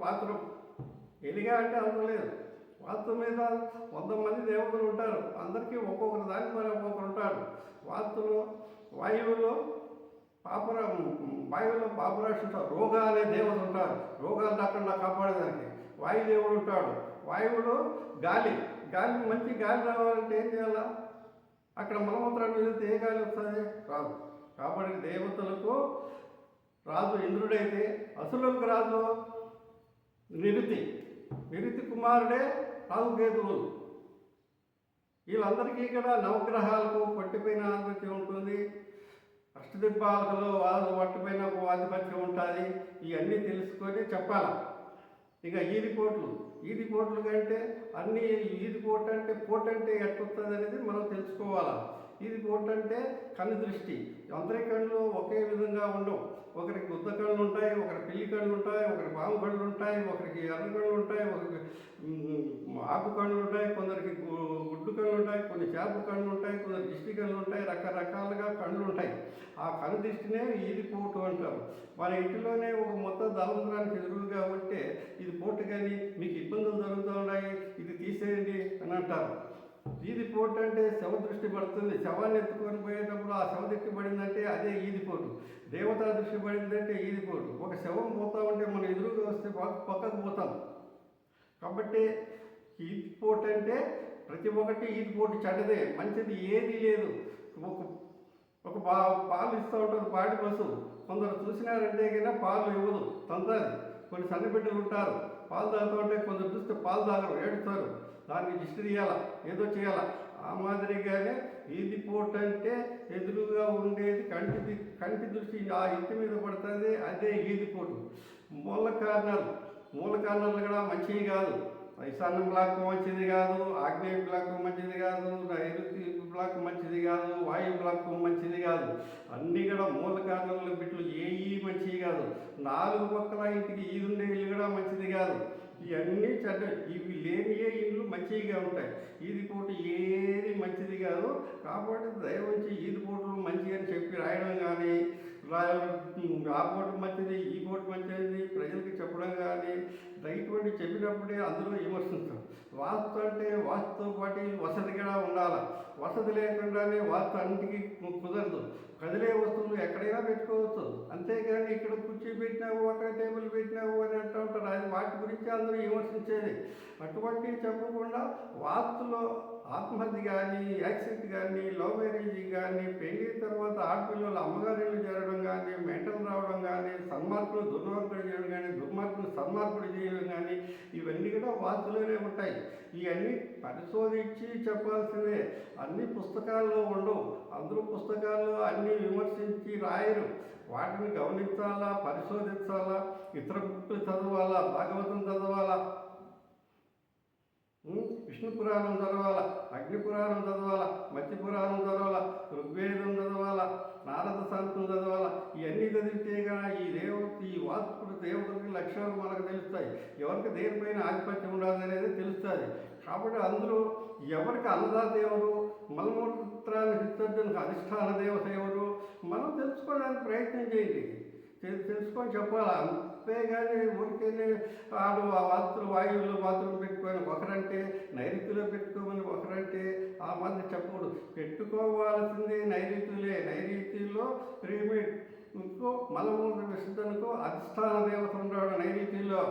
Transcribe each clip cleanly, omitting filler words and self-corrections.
Bathroom ఎలిగా అంటే అవసరం లేదు. వాస్తు మీద 100 మంది దేవతలు ఉంటారు. అందరికీ ఒక్కొక్కరు దానికి మరి ఒక్కొక్కరు ఉంటారు. వాస్తులో వాయువులో పాపరాశి ఉంటారు. రోగ అనే దేవత ఉంటారు. రోగాలు రాకుండా కాపాడేదానికి వాయుదేవుడు ఉంటాడు. వాయువులో గాలి మంచి గాలి రావాలంటే ఏం చేయాలా? అక్కడ మలమూత్రాలు వెళ్తే ఏ గాలి వస్తుంది? రాదు. కాబట్టి దేవతలకు రాజు ఇంద్రుడైతే అసురులకు రాజు నిరుతి కుమారుడే రాహుకేతువులు. వీళ్ళందరికీ కూడా నవగ్రహాలకు పట్టిపోయిన ఆధిపత్యం ఉంటుంది. అష్టదిబ్బాలకు పట్టిపోయిన ఆధిపత్యం ఉంటుంది. ఇవన్నీ తెలుసుకొని చెప్పాలి. ఇక ఈదిపోట్లు కంటే అన్నీ ఈదిపోటు అంటే ఎట్లొస్తుంది అనేది మనం తెలుసుకోవాలి. ఈదిపోటు అంటే కన్ను దృష్టి. అందరి కళ్ళు ఒకే విధంగా ఉండవు. ఒకరికి గుద్ద కళ్ళు ఉంటాయి, ఒకరికి పిల్లి కళ్ళు ఉంటాయి, ఒకరికి పాము కళ్ళు ఉంటాయి, ఒకరికి ఎర్ర కళ్ళు ఉంటాయి, ఒకరికి ఆకు కళ్ళు ఉంటాయి, కొందరికి గుడ్డు కళ్ళు ఉంటాయి, కొన్ని చేప కళ్ళు ఉంటాయి, కొందరికి దిష్టి కళ్ళు ఉంటాయి, రకరకాలుగా కళ్ళు ఉంటాయి. ఆ కన్ను దృష్టినే ఈదిపోటు అంటారు. మన ఇంటిలోనే ఒక మొత్తం దళంత్రానికి ఎదురుగా ఉంటే ఇది పోటు కానీ మీకు ఇబ్బందులు జరుగుతూ ఉన్నాయి, ఇది తీసేయండి అని అంటారు. ఈదిపోటు అంటే శవ దృష్టి పడుతుంది. శవాన్ని ఎత్తుకొని పోయేటప్పుడు ఆ శవ దృష్టి పడిందంటే అదే ఈదిపోటు. దేవతా దృష్టి పడిందంటే ఈదిపోటు. ఒక శవం పోతా ఉంటే మనం ఎదురుగా వస్తే పక్కకు పోతాం. కాబట్టి ఈదిపోటు అంటే ప్రతి ఒక్కటి ఈదిపోటు చెడ్డదే, మంచిది ఏది లేదు. ఒక పాలు ఇస్తూ ఉంటుంది పాడి పశువు. కొందరు చూసినారంటే కన్నా పాలు ఇవ్వదు, తంతాది. కొన్ని సన్నబిడ్డలు ఉంటారు, పాలు తాగుతూ ఉంటే కొందరు చూస్తే పాలు తాగరు, ఏడుస్తారు. దాన్ని దిష్టి తీయాలా, ఏదో చేయాలా. ఆ మాదిరిగానే ఈదిపోటు అంటే ఎదురుగా ఉండేది కంటి దృష్టి ఆ ఇంటి మీద పడుతుంది, అదే ఈదిపోటు. మూల కారణాలు కూడా మంచివి కాదు. ఈశాన్యం బ్లాక్ మంచిది కాదు, ఆగ్నేయ బ్లాక్ మంచిది కాదు, నైరుతి బ్లాక్ మంచిది కాదు, వాయు బ్లాక్ మంచిది కాదు. అన్నీ కూడా మూల కారణాల బిట్లు ఏవి మంచివి కాదు. 4 పక్కల ఇంటికి ఈదుండే ఇల్లు కూడా మంచిది కాదు. ఇవన్నీ చెడ్డ. ఇవి లేనియే ఇల్లు మంచిగా ఉంటాయి. ఈదిపోటు ఏది మంచిది కాదు. కాబట్టి దయవుంచి ఈదిపోట్లు మంచి అని చెప్పి రాయడం కానీ, ఆ పోటు మంచిది, ఈ పోటు మంచిది ప్రజలకి చెప్పడం కానీ, ఇటువంటి చెప్పినప్పుడే అందరూ విమర్శిస్తారు. వాస్తు అంటే వాస్తుతో పాటు వసతి కూడా ఉండాలి. వసతి లేకుండానే వాస్తు అన్నిటికీ కుదరదు. కదిలే వస్తువులు ఎక్కడైనా పెట్టుకోవచ్చు. అంతేగాని ఇక్కడ కుర్చీ పెట్టినావు, అక్కడ టేబుల్ పెట్టినావు అని అంటూ ఉంటారు. అది వాటి గురించి అందరూ విమర్శించేది. అటువంటివి చెప్పకుండా వాస్తులో ఆత్మహత్య కానీ, యాక్సిడెంట్ కానీ, లవ్ మ్యారేజ్ కానీ, పెళ్లి తర్వాత ఆడపిల్లలు అమ్మగారిళ్ళు చేరడం కానీ, మెంటలు రావడం కానీ, సన్మార్పులు దుర్మార్పులు చేయడం కానీ, దుర్మార్పులు సన్మార్పులు చేయడం కానీ, ఇవన్నీ కూడా వాస్తులోనే ఉంటాయి. ఇవన్నీ పరిశోధించి చెప్పాల్సిందే. అన్ని పుస్తకాల్లో ఉండవు. అందరూ పుస్తకాల్లో అన్నీ విమర్శించి రాయరు. వాటిని గమనించాలా, పరిశోధించాలా, ఇతర బుక్కులు చదవాలా, భాగవతం చదవాలా, విష్ణు పురాణం చదవాలా, అగ్ని పురాణం చదవాలా, మత్స్య పురాణం చదవాలా, ఋగ్వేదం చదవాలా, నారద శాస్త్రం చదవాలా. ఇవన్నీ చదివితే కానీ ఈ వాస్తు దేవతలకి లక్షణాలు మనకు తెలుస్తాయి. ఎవరికి దేనిపైన ఆధిపత్యం ఉండదు అనేది తెలుస్తుంది. కాబట్టి అందరూ ఎవరికి అన్నదాత ఎవరు, మలమూత్రాన్ని విసర్జనకు అధిష్టాన దేవత ఎవరు మనం తెలుసుకోవడానికి ప్రయత్నం చేయండి. తెలుసుకొని చెప్పాలి. అంతేగాని ఊరికే ఆడు ఆ వాస్తులు వాయువులు బాత్రూమ్ పెట్టుకొని ఒకరంటే, నైరుతిలో పెట్టుకోమని ఒకరంటే ఆ మాదిరి చెప్పకూడదు. పెట్టుకోవాల్సిందే నైరుతిలో రీమేడ్ ఇంకో మలమూత్ర విసర్జనకు అధిష్టాన దేవత ఉన్నాడు నైరుతిలో.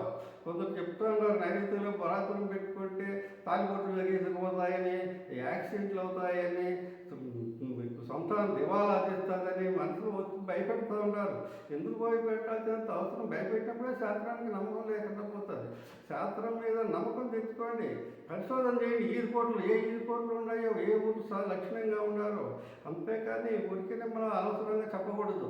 కొందరు చెప్తూ ఉన్నారు నైరుతిలో బాత్రూమ్ పెట్టుకుంటే తాలిబొట్లు జరిగిపోతాయని, యాక్సిడెంట్లు అవుతాయని, సంతానం దివాలా చేస్తుందని మనసులో వచ్చి భయపెడుతూ ఉన్నారు. ఎందుకు భయపెట్టాల్సి అంత అవసరం? భయపెట్టినప్పుడే శాస్త్రానికి నమ్మకం లేకుండా పోతుంది. శాస్త్రం మీద నమ్మకం తెచ్చుకోండి, పరిశోధన చేయండి. ఏ ఈదిపోట్లు ఉన్నాయో, ఏ ఊరు లక్షణంగా ఉన్నారో. అంతేకాని ఊరికే మనం అనవసరంగా చెప్పకూడదు.